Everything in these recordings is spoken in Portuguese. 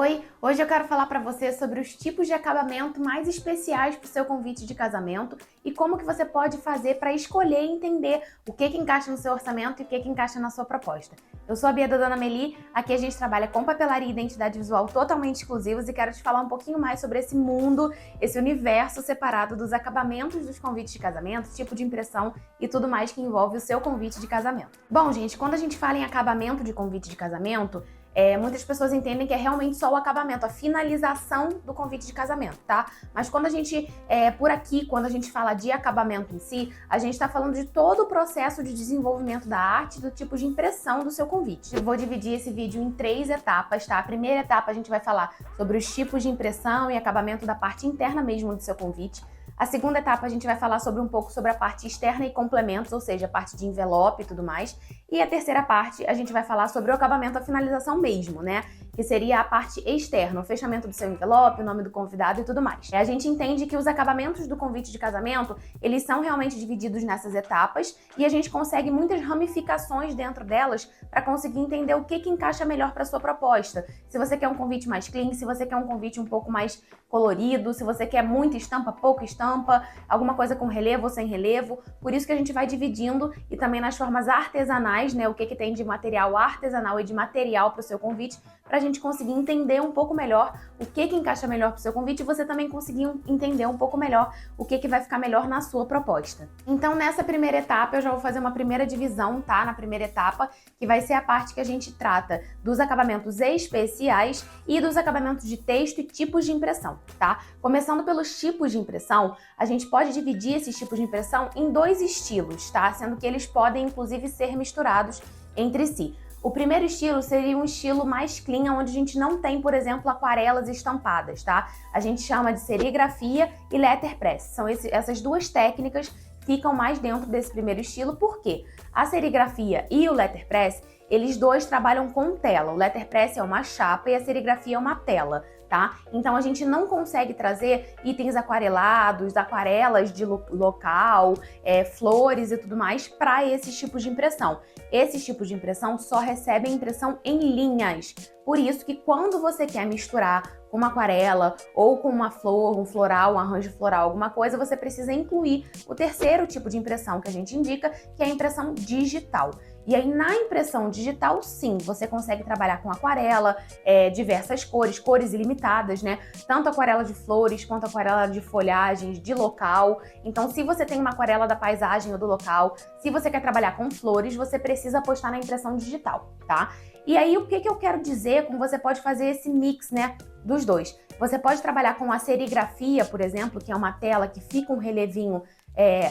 Oi, hoje eu quero falar para você sobre os tipos de acabamento mais especiais para o seu convite de casamento e como que você pode fazer para escolher e entender o que encaixa no seu orçamento e o que encaixa na sua proposta. Eu sou a Bia da Dona Meli, aqui a gente trabalha com papelaria e identidade visual totalmente exclusivos e quero te falar um pouquinho mais sobre esse mundo, esse universo separado dos acabamentos dos convites de casamento, tipo de impressão e tudo mais que envolve o seu convite de casamento. Bom, gente, quando a gente fala em acabamento de convite de casamento, muitas pessoas entendem que é realmente só o acabamento, a finalização do convite de casamento, tá? Mas quando a gente, quando a gente fala de acabamento em si, a gente tá falando de todo o processo de desenvolvimento da arte, do tipo de impressão do seu convite. Eu vou dividir esse vídeo em 3 etapas, tá? A primeira etapa a gente vai falar sobre os tipos de impressão e acabamento da parte interna mesmo do seu convite. A segunda etapa a gente vai falar um pouco sobre a parte externa e complementos, ou seja, a parte de envelope e tudo mais. E a terceira parte a gente vai falar sobre o acabamento, a finalização mesmo, né? Que seria a parte externa, o fechamento do seu envelope, o nome do convidado e tudo mais. A gente entende que os acabamentos do convite de casamento, eles são realmente divididos nessas etapas e a gente consegue muitas ramificações dentro delas para conseguir entender o que encaixa melhor para sua proposta. Se você quer um convite mais clean, se você quer um convite um pouco mais colorido, se você quer muita estampa, pouca estampa, alguma coisa com relevo ou sem relevo. Por isso que a gente vai dividindo e também nas formas artesanais, né? O que tem de material artesanal e de material para o seu convite, para a gente conseguir entender um pouco melhor o que encaixa melhor para o seu convite e você também conseguir entender um pouco melhor o que vai ficar melhor na sua proposta. Então, nessa primeira etapa, eu já vou fazer uma primeira divisão, tá? Na primeira etapa, que vai ser a parte que a gente trata dos acabamentos especiais e dos acabamentos de texto e tipos de impressão, tá? Começando pelos tipos de impressão, a gente pode dividir esses tipos de impressão em 2 estilos, tá? Sendo que eles podem, inclusive, ser misturados entre si. O primeiro estilo seria um estilo mais clean, onde a gente não tem, por exemplo, aquarelas estampadas, tá? A gente chama de serigrafia e letterpress. São essas 2 técnicas ficam mais dentro desse primeiro estilo, porque a serigrafia e o letterpress, eles 2 trabalham com tela. O letterpress é uma chapa e a serigrafia é uma tela, tá? Então a gente não consegue trazer itens aquarelados, aquarelas de local, flores e tudo mais para esses tipos de impressão. Esses tipos de impressão só recebem impressão em linhas. Por isso que quando você quer misturar com uma aquarela ou com uma flor, um floral, um arranjo floral, alguma coisa, você precisa incluir o terceiro tipo de impressão que a gente indica, que é a impressão digital. E aí, na impressão digital, sim, você consegue trabalhar com aquarela, diversas cores, cores ilimitadas, né? Tanto aquarela de flores, quanto aquarela de folhagens, de local. Então, se você tem uma aquarela da paisagem ou do local, se você quer trabalhar com flores, você precisa apostar na impressão digital, tá? E aí, o que eu quero dizer com você pode fazer esse mix, né, dos 2? Você pode trabalhar com a serigrafia, por exemplo, que é uma tela que fica um relevinho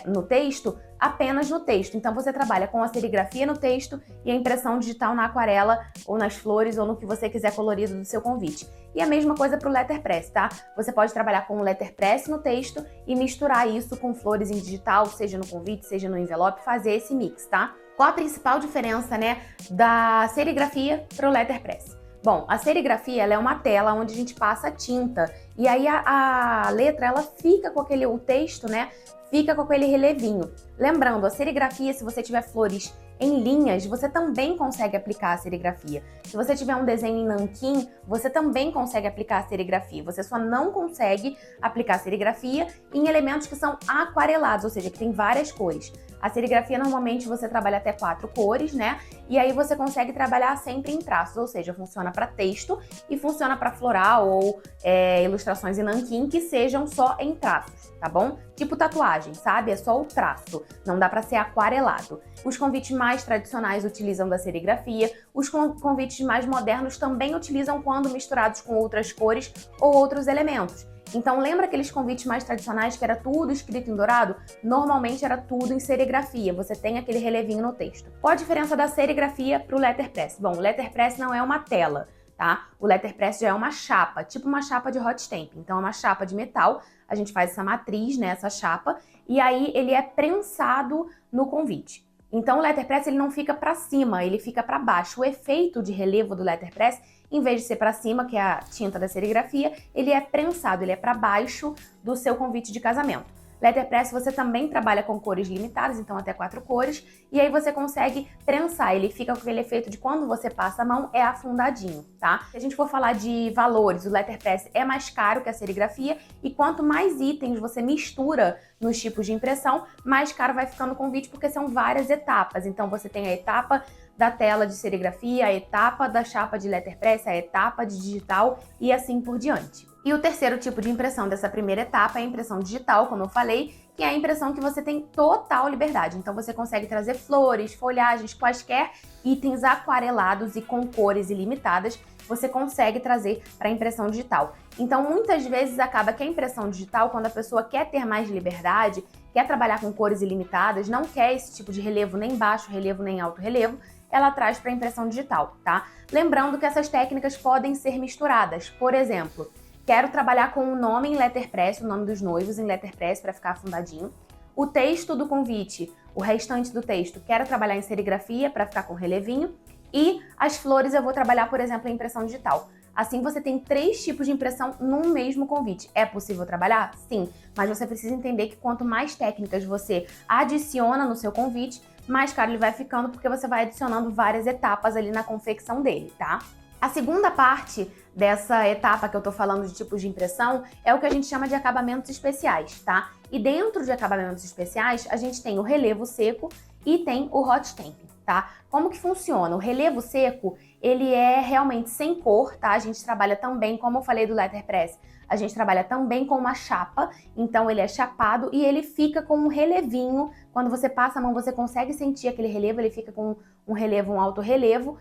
no texto, apenas no texto. Então você trabalha com a serigrafia no texto e a impressão digital na aquarela ou nas flores ou no que você quiser colorido do seu convite. E a mesma coisa para o letterpress, tá? Você pode trabalhar com o letterpress no texto e misturar isso com flores em digital, seja no convite, seja no envelope, fazer esse mix, tá? Qual a principal diferença, né, da serigrafia para o letterpress? Bom, a serigrafia ela é uma tela onde a gente passa tinta e aí a letra ela fica com o texto, né, fica com aquele relevinho. Lembrando, a serigrafia, se você tiver flores em linhas, você também consegue aplicar a serigrafia. Se você tiver um desenho em nanquim, você também consegue aplicar a serigrafia. Você só não consegue aplicar a serigrafia em elementos que são aquarelados, ou seja, que tem várias cores. A serigrafia, normalmente, você trabalha até 4 cores, né? E aí você consegue trabalhar sempre em traços, ou seja, funciona para texto e funciona para floral ou ilustrações em nanquim que sejam só em traços, tá bom? Tipo tatuagem, sabe? É só o traço, não dá para ser aquarelado. Os convites mais tradicionais utilizam da serigrafia, os convites mais modernos também utilizam quando misturados com outras cores ou outros elementos. Então lembra aqueles convites mais tradicionais que era tudo escrito em dourado? Normalmente era tudo em serigrafia, você tem aquele relevinho no texto. Qual a diferença da serigrafia para o letterpress? Bom, o letterpress não é uma tela, tá? O letterpress já é uma chapa, tipo uma chapa de hot stamp. Então é uma chapa de metal, a gente faz essa matriz, né, essa chapa, e aí ele é prensado no convite. Então o letterpress ele não fica para cima, ele fica para baixo. O efeito de relevo do letterpress, em vez de ser para cima, que é a tinta da serigrafia, ele é prensado, ele é para baixo do seu convite de casamento. Letterpress você também trabalha com cores limitadas, então até 4 cores, e aí você consegue prensar, ele fica com aquele efeito de quando você passa a mão, é afundadinho, tá? Se a gente for falar de valores, o Letterpress é mais caro que a serigrafia, e quanto mais itens você mistura nos tipos de impressão, mais caro vai ficando o convite, porque são várias etapas. Então você tem a etapa da tela de serigrafia, a etapa da chapa de Letterpress, a etapa de digital e assim por diante. E o terceiro tipo de impressão dessa primeira etapa é a impressão digital, como eu falei, que é a impressão que você tem total liberdade. Então você consegue trazer flores, folhagens, quaisquer itens aquarelados e com cores ilimitadas, você consegue trazer para a impressão digital. Então muitas vezes acaba que a impressão digital, quando a pessoa quer ter mais liberdade, quer trabalhar com cores ilimitadas, não quer esse tipo de relevo nem baixo relevo nem alto relevo, ela traz para a impressão digital, tá? Lembrando que essas técnicas podem ser misturadas. Por exemplo, quero trabalhar com o nome em Letterpress, o nome dos noivos em Letterpress para ficar afundadinho. O texto do convite, o restante do texto, quero trabalhar em serigrafia para ficar com relevinho. E as flores eu vou trabalhar, por exemplo, em impressão digital. Assim você tem 3 tipos de impressão num mesmo convite. É possível trabalhar? Sim, mas você precisa entender que quanto mais técnicas você adiciona no seu convite, mais caro ele vai ficando, porque você vai adicionando várias etapas ali na confecção dele, tá? A segunda parte dessa etapa que eu tô falando de tipos de impressão é o que a gente chama de acabamentos especiais, tá? E dentro de acabamentos especiais, a gente tem o relevo seco e tem o hot stamping, tá? Como que funciona? O relevo seco, ele é realmente sem cor, tá? A gente trabalha também, como eu falei do Letterpress, a gente trabalha também com uma chapa, então ele é chapado e ele fica com um relevinho. Quando você passa a mão, você consegue sentir aquele relevo, ele fica com um relevo, um alto relevo,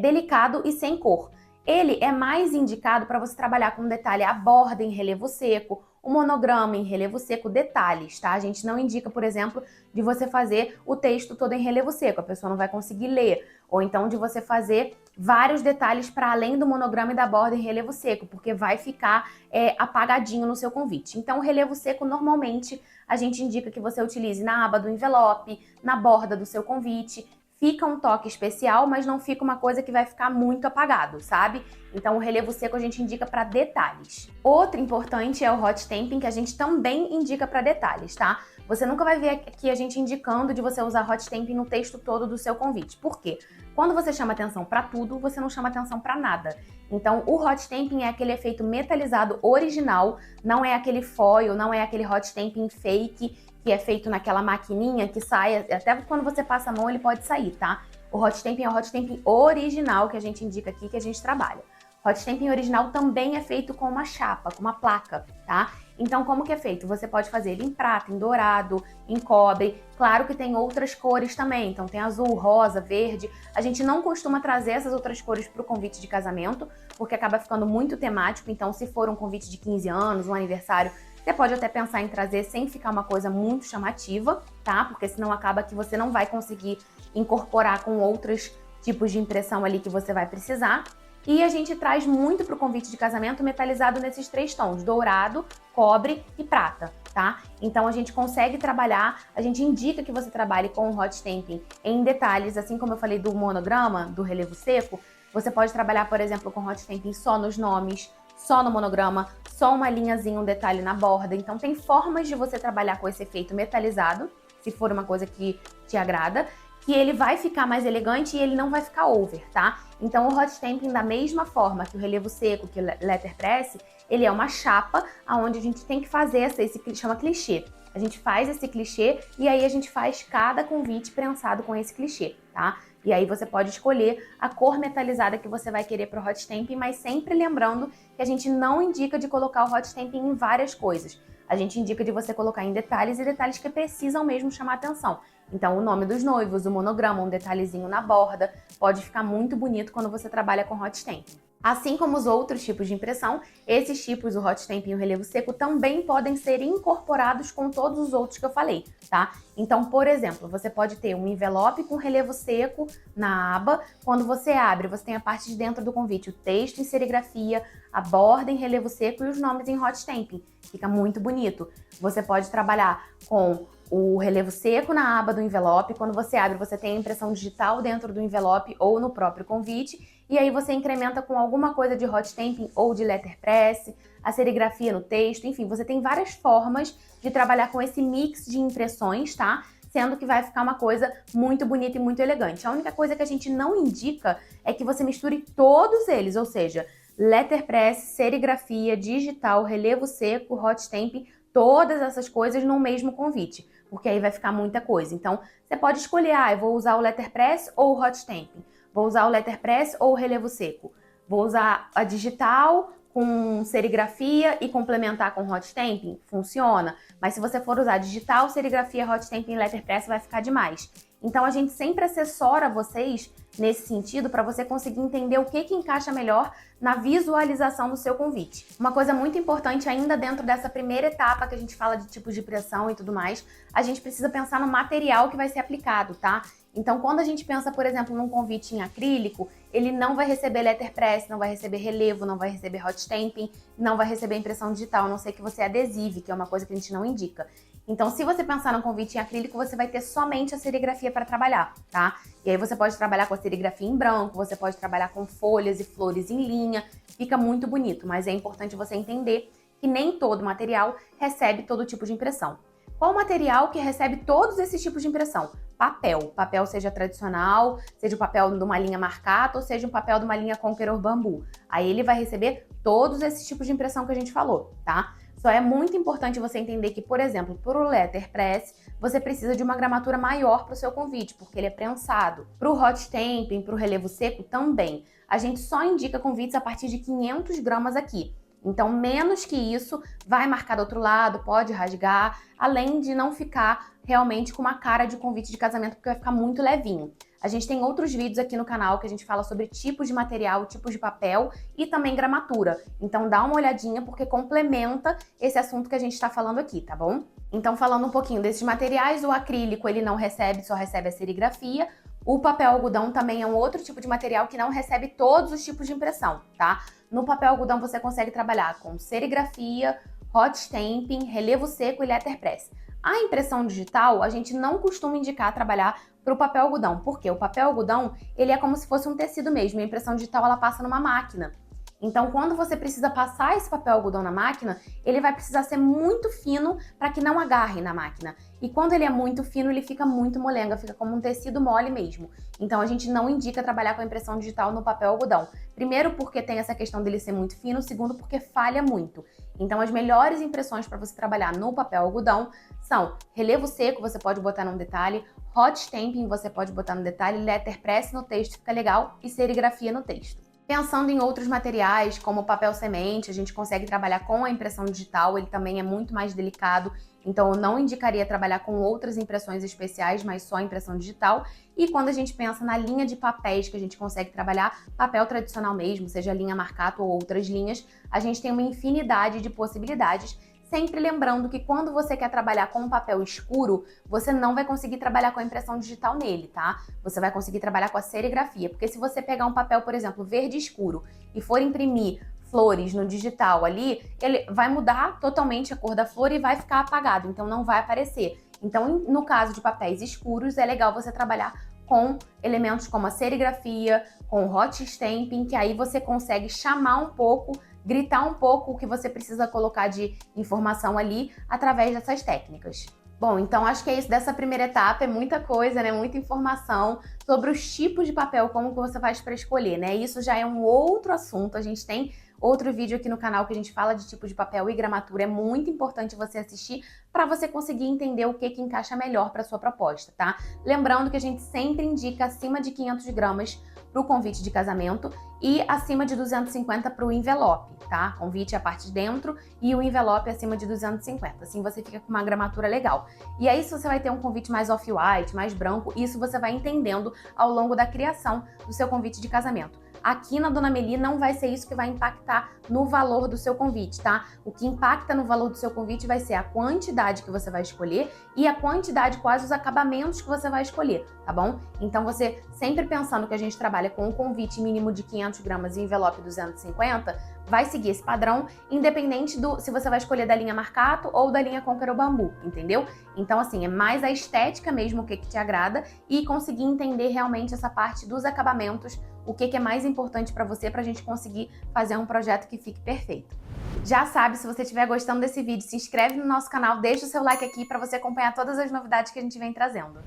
delicado e sem cor. Ele é mais indicado para você trabalhar com detalhe a borda em relevo seco, o monograma em relevo seco, detalhes, tá? A gente não indica, por exemplo, de você fazer o texto todo em relevo seco, a pessoa não vai conseguir ler. Ou então de você fazer vários detalhes para além do monograma e da borda em relevo seco, porque vai ficar apagadinho no seu convite. Então o relevo seco, normalmente, a gente indica que você utilize na aba do envelope, na borda do seu convite. Fica um toque especial, mas não fica uma coisa que vai ficar muito apagado, sabe? Então o relevo seco a gente indica para detalhes. Outro importante é o hot stamping, que a gente também indica para detalhes, tá? Você nunca vai ver aqui a gente indicando de você usar hot stamping no texto todo do seu convite. Por quê? Quando você chama atenção para tudo, você não chama atenção para nada. Então o hot stamping é aquele efeito metalizado original, não é aquele foil, não é aquele hot stamping fake, que é feito naquela maquininha que sai, até quando você passa a mão ele pode sair, tá? O hot stamping é o hot stamping original que a gente indica aqui, que a gente trabalha. Hot stamping original também é feito com uma chapa, com uma placa, tá? Então como que é feito? Você pode fazer ele em prata, em dourado, em cobre. Claro que tem outras cores também, então tem azul, rosa, verde. A gente não costuma trazer essas outras cores para o convite de casamento, porque acaba ficando muito temático. Então se for um convite de 15 anos, um aniversário, você pode até pensar em trazer sem ficar uma coisa muito chamativa, tá? Porque senão acaba que você não vai conseguir incorporar com outros tipos de impressão ali que você vai precisar. E a gente traz muito para o convite de casamento metalizado nesses 3 tons, dourado, cobre e prata, tá? Então a gente consegue trabalhar, a gente indica que você trabalhe com o hot stamping em detalhes, assim como eu falei do monograma, do relevo seco, você pode trabalhar, por exemplo, com hot stamping só nos nomes, só no monograma, só uma linhazinha, um detalhe na borda. Então tem formas de você trabalhar com esse efeito metalizado, se for uma coisa que te agrada, que ele vai ficar mais elegante e ele não vai ficar over, tá? Então o hot stamping, da mesma forma que o relevo seco, que o Letterpress, ele é uma chapa onde a gente tem que fazer esse que chama clichê. A gente faz esse clichê e aí a gente faz cada convite prensado com esse clichê, tá? E aí você pode escolher a cor metalizada que você vai querer para o hot stamping, mas sempre lembrando que a gente não indica de colocar o hot stamping em várias coisas. A gente indica de você colocar em detalhes e detalhes que precisam mesmo chamar atenção. Então o nome dos noivos, o monograma, um detalhezinho na borda, pode ficar muito bonito quando você trabalha com hot stamping. Assim como os outros tipos de impressão, esses tipos, o hot stamping e o relevo seco, também podem ser incorporados com todos os outros que eu falei, tá? Então, por exemplo, você pode ter um envelope com relevo seco na aba. Quando você abre, você tem a parte de dentro do convite, o texto em serigrafia, a borda em relevo seco e os nomes em hot stamping. Fica muito bonito. Você pode trabalhar com o relevo seco na aba do envelope. Quando você abre, você tem a impressão digital dentro do envelope ou no próprio convite. E aí você incrementa com alguma coisa de hot stamping ou de letterpress, a serigrafia no texto, enfim, você tem várias formas de trabalhar com esse mix de impressões, tá? Sendo que vai ficar uma coisa muito bonita e muito elegante. A única coisa que a gente não indica é que você misture todos eles, ou seja, letterpress, serigrafia, digital, relevo seco, hot stamping, todas essas coisas no mesmo convite, porque aí vai ficar muita coisa. Então, você pode escolher, eu vou usar o letterpress ou o hot stamping, vou usar o letterpress ou o relevo seco, vou usar a digital com serigrafia e complementar com hot stamping, funciona. Mas se você for usar digital, serigrafia, hot stamping e letterpress, vai ficar demais. Então a gente sempre assessora vocês nesse sentido para você conseguir entender o que encaixa melhor na visualização do seu convite. Uma coisa muito importante ainda dentro dessa primeira etapa que a gente fala de tipos de impressão e tudo mais, a gente precisa pensar no material que vai ser aplicado, tá? Então quando a gente pensa, por exemplo, num convite em acrílico, ele não vai receber letterpress, não vai receber relevo, não vai receber hot stamping, não vai receber impressão digital, a não ser que você adesive, que é uma coisa que a gente não indica. Então, se você pensar num convite em acrílico, você vai ter somente a serigrafia para trabalhar, tá? E aí você pode trabalhar com a serigrafia em branco, você pode trabalhar com folhas e flores em linha, fica muito bonito, mas é importante você entender que nem todo material recebe todo tipo de impressão. Qual material que recebe todos esses tipos de impressão? Papel. Papel seja tradicional, seja o papel de uma linha marcata ou seja um papel de uma linha Conqueror Bambu. Aí ele vai receber todos esses tipos de impressão que a gente falou, tá? Só é muito importante você entender que, por exemplo, para o letterpress, você precisa de uma gramatura maior para o seu convite, porque ele é prensado. Para o hot stamping, para o relevo seco também. A gente só indica convites a partir de 500 gramas aqui. Então, menos que isso, vai marcar do outro lado, pode rasgar, além de não ficar realmente com uma cara de convite de casamento, porque vai ficar muito levinho. A gente tem outros vídeos aqui no canal que a gente fala sobre tipos de material, tipos de papel e também gramatura. Então dá uma olhadinha porque complementa esse assunto que a gente está falando aqui, tá bom? Então falando um pouquinho desses materiais, o acrílico ele não recebe, só recebe a serigrafia. O papel algodão também é um outro tipo de material que não recebe todos os tipos de impressão, tá? No papel algodão você consegue trabalhar com serigrafia, hot stamping, relevo seco e letterpress. A impressão digital, a gente não costuma indicar trabalhar para o papel algodão, porque o papel algodão, ele é como se fosse um tecido mesmo, e a impressão digital ela passa numa máquina. Então, quando você precisa passar esse papel algodão na máquina, ele vai precisar ser muito fino para que não agarre na máquina. E quando ele é muito fino, ele fica muito molenga, fica como um tecido mole mesmo. Então, a gente não indica trabalhar com a impressão digital no papel algodão. Primeiro, porque tem essa questão dele ser muito fino. Segundo, porque falha muito. Então, as melhores impressões para você trabalhar no papel algodão são relevo seco, você pode botar num detalhe, hot stamping, você pode botar no detalhe, letterpress no texto, fica legal, e serigrafia no texto. Pensando em outros materiais, como papel semente, a gente consegue trabalhar com a impressão digital, ele também é muito mais delicado, então eu não indicaria trabalhar com outras impressões especiais, mas só impressão digital. E quando a gente pensa na linha de papéis que a gente consegue trabalhar, papel tradicional mesmo, seja linha marcato ou outras linhas, a gente tem uma infinidade de possibilidades. Sempre lembrando que quando você quer trabalhar com um papel escuro, você não vai conseguir trabalhar com a impressão digital nele, tá? Você vai conseguir trabalhar com a serigrafia, porque se você pegar um papel, por exemplo, verde escuro e for imprimir flores no digital ali, ele vai mudar totalmente a cor da flor e vai ficar apagado, então não vai aparecer. Então, no caso de papéis escuros, é legal você trabalhar com elementos como a serigrafia, com hot stamping, que aí você consegue chamar um pouco, gritar um pouco o que você precisa colocar de informação ali através dessas técnicas. Bom, então acho que é isso dessa primeira etapa, é muita coisa, né? Muita informação sobre os tipos de papel, como que você faz para escolher, né? Isso já é um outro assunto, a gente tem outro vídeo aqui no canal que a gente fala de tipo de papel e gramatura, é muito importante você assistir para você conseguir entender o que encaixa melhor para sua proposta, tá? Lembrando que a gente sempre indica acima de 500 gramas para o convite de casamento e acima de 250 para o envelope, tá? Convite a parte de dentro e o envelope acima de 250, assim você fica com uma gramatura legal. E aí se você vai ter um convite mais off-white, mais branco, isso você vai entendendo ao longo da criação do seu convite de casamento. aqui na Dona Meli não vai ser isso que vai impactar no valor do seu convite, tá? O que impacta no valor do seu convite vai ser a quantidade que você vai escolher e a quantidade, quais os acabamentos que você vai escolher, tá bom? Então você sempre pensando que a gente trabalha com um convite mínimo de 500 gramas e envelope 250, vai seguir esse padrão, independente do se você vai escolher da linha Marcato ou da linha Conqueror Bambu, entendeu? Então, assim, é mais a estética mesmo o que te agrada e conseguir entender realmente essa parte dos acabamentos, o que é mais importante para você, pra gente conseguir fazer um projeto que fique perfeito. Já sabe, se você estiver gostando desse vídeo, se inscreve no nosso canal, deixa o seu like aqui para você acompanhar todas as novidades que a gente vem trazendo.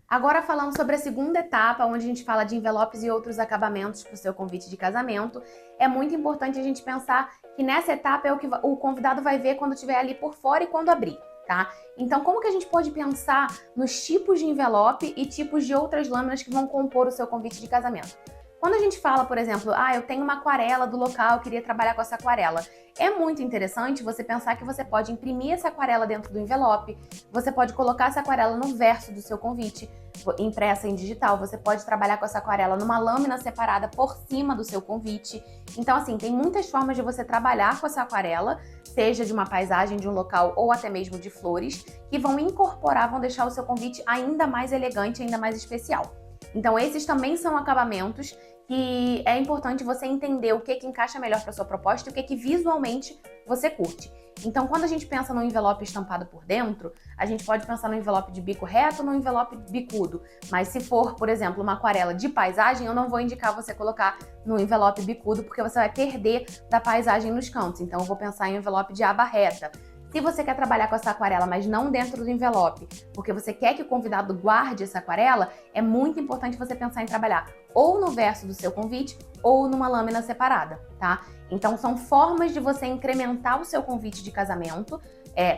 Agora falando sobre a segunda etapa, onde a gente fala de envelopes e outros acabamentos para o seu convite de casamento, é muito importante a gente pensar que nessa etapa é o que o convidado vai ver quando estiver ali por fora e quando abrir, tá? Então, como que a gente pode pensar nos tipos de envelope e tipos de outras lâminas que vão compor o seu convite de casamento? Quando a gente fala, por exemplo, eu tenho uma aquarela do local, eu queria trabalhar com essa aquarela. É muito interessante você pensar que você pode imprimir essa aquarela dentro do envelope, você pode colocar essa aquarela no verso do seu convite, impressa em digital, você pode trabalhar com essa aquarela numa lâmina separada por cima do seu convite. Então, assim, tem muitas formas de você trabalhar com essa aquarela, seja de uma paisagem, de um local ou até mesmo de flores, que vão incorporar, vão deixar o seu convite ainda mais elegante, ainda mais especial. Então, esses também são acabamentos que é importante você entender o que encaixa melhor para sua proposta e o que visualmente você curte. Então, quando a gente pensa no envelope estampado por dentro, a gente pode pensar no envelope de bico reto ou no envelope bicudo. Mas se for, por exemplo, uma aquarela de paisagem, eu não vou indicar você colocar no envelope bicudo, porque você vai perder da paisagem nos cantos. Então, eu vou pensar em envelope de aba reta. Se você quer trabalhar com essa aquarela, mas não dentro do envelope, porque você quer que o convidado guarde essa aquarela, é muito importante você pensar em trabalhar ou no verso do seu convite ou numa lâmina separada, tá? Então, são formas de você incrementar o seu convite de casamento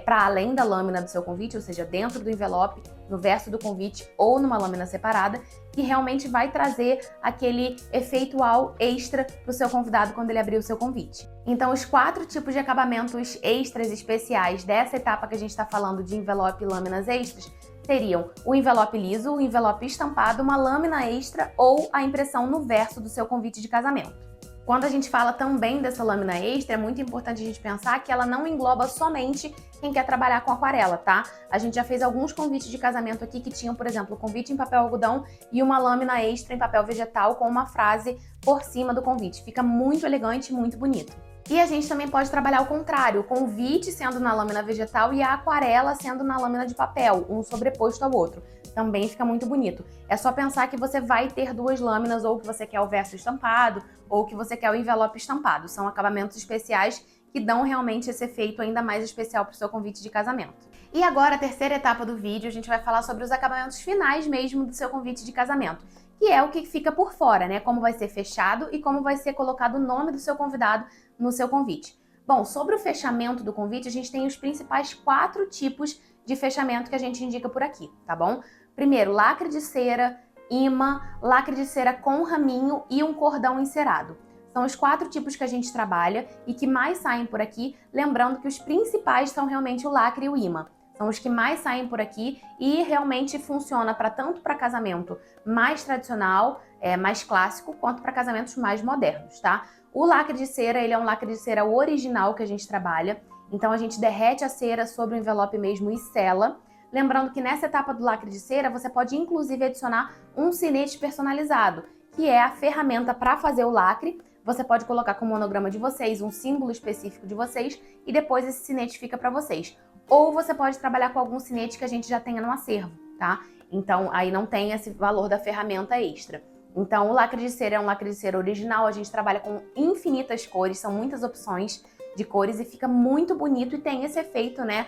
para além da lâmina do seu convite, ou seja, dentro do envelope, no verso do convite ou numa lâmina separada, que realmente vai trazer aquele efeito extra para o seu convidado quando ele abrir o seu convite. Então, os 4 tipos de acabamentos extras especiais dessa etapa que a gente está falando de envelope e lâminas extras seriam o envelope liso, o envelope estampado, uma lâmina extra ou a impressão no verso do seu convite de casamento. Quando a gente fala também dessa lâmina extra, é muito importante a gente pensar que ela não engloba somente quem quer trabalhar com aquarela, tá? A gente já fez alguns convites de casamento aqui que tinham, por exemplo, convite em papel algodão e uma lâmina extra em papel vegetal com uma frase por cima do convite. Fica muito elegante e muito bonito. E a gente também pode trabalhar o contrário, o convite sendo na lâmina vegetal e a aquarela sendo na lâmina de papel, um sobreposto ao outro. Também fica muito bonito. É só pensar que você vai ter 2 lâminas, ou que você quer o verso estampado, ou que você quer o envelope estampado. São acabamentos especiais que dão realmente esse efeito ainda mais especial para o seu convite de casamento. E agora, a terceira etapa do vídeo, a gente vai falar sobre os acabamentos finais mesmo do seu convite de casamento, que é o que fica por fora, né? Como vai ser fechado e como vai ser colocado o nome do seu convidado no seu convite. Bom, sobre o fechamento do convite, a gente tem os principais 4 tipos de fechamento que a gente indica por aqui, tá bom? Primeiro, lacre de cera, imã, lacre de cera com raminho e um cordão encerado. São os 4 tipos que a gente trabalha e que mais saem por aqui, lembrando que os principais são realmente o lacre e o imã. São os que mais saem por aqui e realmente funciona tanto para casamento mais tradicional, mais clássico, quanto para casamentos mais modernos, tá? O lacre de cera, ele é um lacre de cera original que a gente trabalha, então a gente derrete a cera sobre o envelope mesmo e sela. Lembrando que nessa etapa do lacre de cera, você pode inclusive adicionar um sinete personalizado, que é a ferramenta para fazer o lacre. Você pode colocar com o monograma de vocês, um símbolo específico de vocês, e depois esse sinete fica para vocês. Ou você pode trabalhar com algum sinete que a gente já tenha no acervo, tá? Então, aí não tem esse valor da ferramenta extra. Então, o lacre de cera é um lacre de cera original, a gente trabalha com infinitas cores, são muitas opções de cores e fica muito bonito e tem esse efeito, né,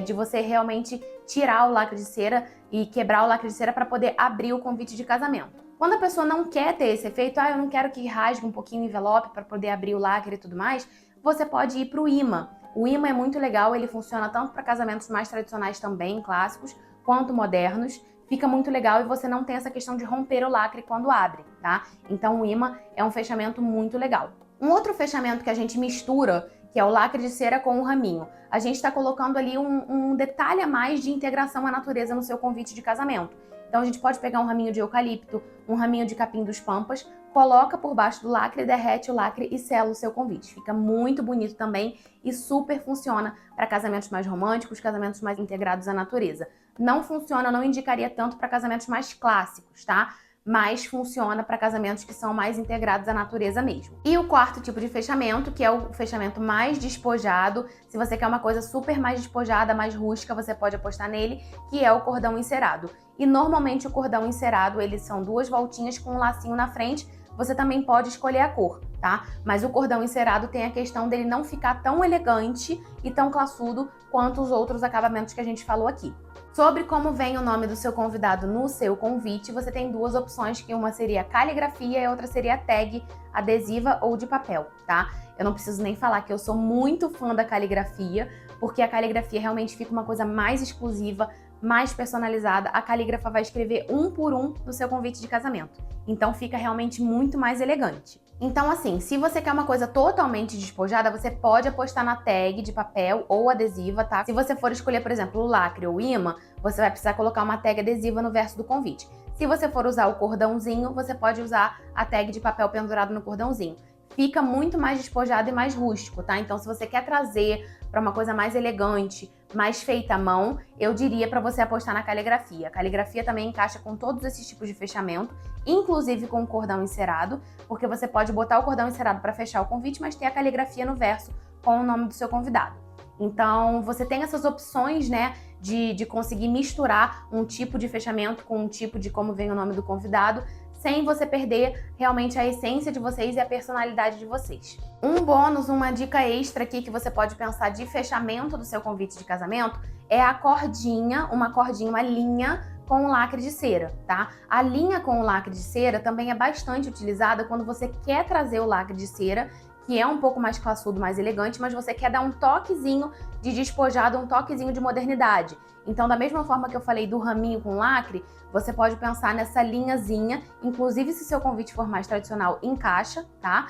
de você realmente tirar o lacre de cera e quebrar o lacre de cera para poder abrir o convite de casamento. Quando a pessoa não quer ter esse efeito, eu não quero que rasgue um pouquinho o envelope para poder abrir o lacre e tudo mais, você pode ir para o imã. O imã é muito legal, ele funciona tanto para casamentos mais tradicionais também, clássicos, quanto modernos. Fica muito legal e você não tem essa questão de romper o lacre quando abre, tá? Então o imã é um fechamento muito legal. Um outro fechamento que a gente mistura, que é o lacre de cera com o raminho. A gente está colocando ali um detalhe a mais de integração à natureza no seu convite de casamento. Então a gente pode pegar um raminho de eucalipto, um raminho de capim dos pampas, coloca por baixo do lacre, derrete o lacre e sela o seu convite. Fica muito bonito também e super funciona para casamentos mais românticos, casamentos mais integrados à natureza. Não funciona, não indicaria tanto para casamentos mais clássicos, tá? Mas funciona para casamentos que são mais integrados à natureza mesmo. E o quarto tipo de fechamento, que é o fechamento mais despojado, se você quer uma coisa super mais despojada, mais rústica, você pode apostar nele, que é o cordão encerado. E normalmente o cordão encerado, eles são 2 voltinhas com um lacinho na frente. Você também pode escolher a cor, tá? Mas o cordão encerado tem a questão dele não ficar tão elegante e tão classudo quanto os outros acabamentos que a gente falou aqui. Sobre como vem o nome do seu convidado no seu convite, você tem 2 opções, que uma seria caligrafia e outra seria tag adesiva ou de papel, tá? Eu não preciso nem falar que eu sou muito fã da caligrafia, porque a caligrafia realmente fica uma coisa mais exclusiva, mais personalizada. A calígrafa vai escrever um por um no seu convite de casamento. Então fica realmente muito mais elegante. Então assim, se você quer uma coisa totalmente despojada, você pode apostar na tag de papel ou adesiva, tá? Se você for escolher, por exemplo, o lacre ou o imã, você vai precisar colocar uma tag adesiva no verso do convite. Se você for usar o cordãozinho, você pode usar a tag de papel pendurado no cordãozinho. Fica muito mais despojado e mais rústico, tá? Então se você quer trazer para uma coisa mais elegante, mais feita à mão, eu diria para você apostar na caligrafia. A caligrafia também encaixa com todos esses tipos de fechamento, inclusive com o cordão encerado, porque você pode botar o cordão encerado para fechar o convite, mas ter a caligrafia no verso com o nome do seu convidado. Então, você tem essas opções, né, de conseguir misturar um tipo de fechamento com um tipo de como vem o nome do convidado, sem você perder realmente a essência de vocês e a personalidade de vocês. Um bônus, uma dica extra aqui que você pode pensar de fechamento do seu convite de casamento é a cordinha, uma linha com lacre de cera, tá? A linha com o lacre de cera também é bastante utilizada quando você quer trazer o lacre de cera, que é um pouco mais classudo, mais elegante, mas você quer dar um toquezinho de despojado, um toquezinho de modernidade. Então, da mesma forma que eu falei do raminho com lacre, você pode pensar nessa linhazinha, inclusive se seu convite for mais tradicional, encaixa, tá?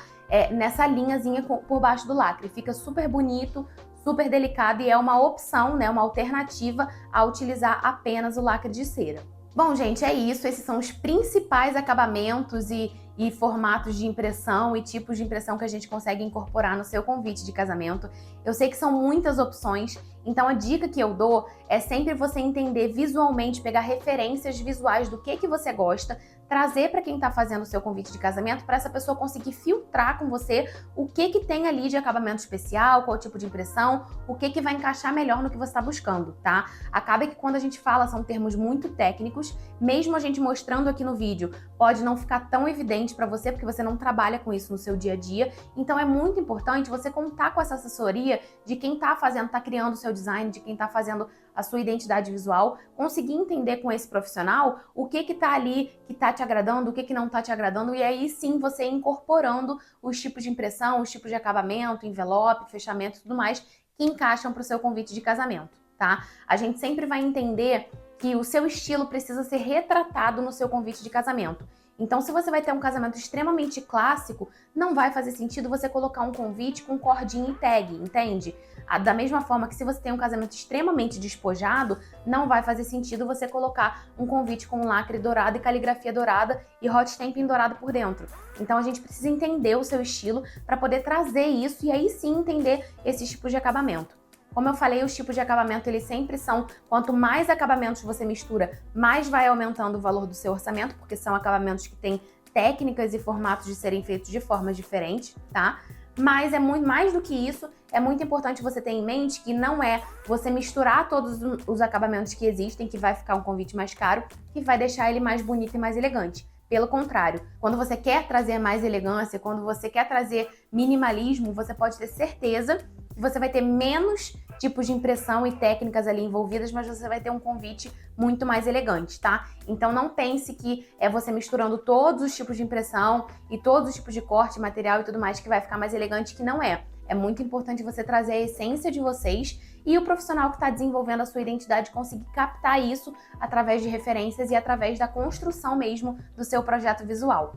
Nessa linhazinha por baixo do lacre. Fica super bonito, super delicado e é uma opção, né, uma alternativa a utilizar apenas o lacre de cera. Bom, gente, é isso. Esses são os principais acabamentos e formatos de impressão e tipos de impressão que a gente consegue incorporar no seu convite de casamento. Eu sei que são muitas opções, então a dica que eu dou é sempre você entender visualmente, pegar referências visuais do que você gosta, trazer para quem está fazendo o seu convite de casamento, para essa pessoa conseguir filtrar com você o que tem ali de acabamento especial, qual tipo de impressão, o que vai encaixar melhor no que você está buscando, tá? Acaba que quando a gente fala são termos muito técnicos, mesmo a gente mostrando aqui no vídeo, pode não ficar tão evidente para você, porque você não trabalha com isso no seu dia a dia. Então é muito importante você contar com essa assessoria de quem está fazendo, está criando o seu design, de quem está fazendo a sua identidade visual, conseguir entender com esse profissional o que tá ali que tá te agradando, o que não tá te agradando, e aí sim você incorporando os tipos de impressão, os tipos de acabamento, envelope, fechamento e tudo mais que encaixam para o seu convite de casamento, tá? A gente sempre vai entender que o seu estilo precisa ser retratado no seu convite de casamento. Então, se você vai ter um casamento extremamente clássico, não vai fazer sentido você colocar um convite com cordinha e tag, entende? Da mesma forma que se você tem um casamento extremamente despojado, não vai fazer sentido você colocar um convite com lacre dourado e caligrafia dourada e hot stamping dourado por dentro. Então, a gente precisa entender o seu estilo para poder trazer isso e aí sim entender esses tipos de acabamento. Como eu falei, os tipos de acabamento, eles sempre são, quanto mais acabamentos você mistura, mais vai aumentando o valor do seu orçamento, porque são acabamentos que têm técnicas e formatos de serem feitos de formas diferentes, tá? Mas é muito mais do que isso, é muito importante você ter em mente que não é você misturar todos os acabamentos que existem, que vai ficar um convite mais caro, que vai deixar ele mais bonito e mais elegante. Pelo contrário, quando você quer trazer mais elegância, quando você quer trazer minimalismo, você pode ter certeza que você vai ter menos tipos de impressão e técnicas ali envolvidas, mas você vai ter um convite muito mais elegante, tá? Então não pense que é você misturando todos os tipos de impressão e todos os tipos de corte, material e tudo mais que vai ficar mais elegante, que não é. É muito importante você trazer a essência de vocês e o profissional que está desenvolvendo a sua identidade conseguir captar isso através de referências e através da construção mesmo do seu projeto visual.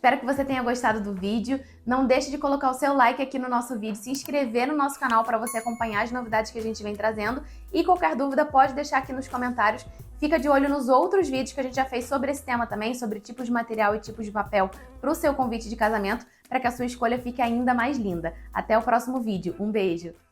Espero que você tenha gostado do vídeo. Não deixe de colocar o seu like aqui no nosso vídeo, se inscrever no nosso canal para você acompanhar as novidades que a gente vem trazendo. E qualquer dúvida pode deixar aqui nos comentários. Fica de olho nos outros vídeos que a gente já fez sobre esse tema também, sobre tipos de material e tipos de papel para o seu convite de casamento, para que a sua escolha fique ainda mais linda. Até o próximo vídeo. Um beijo!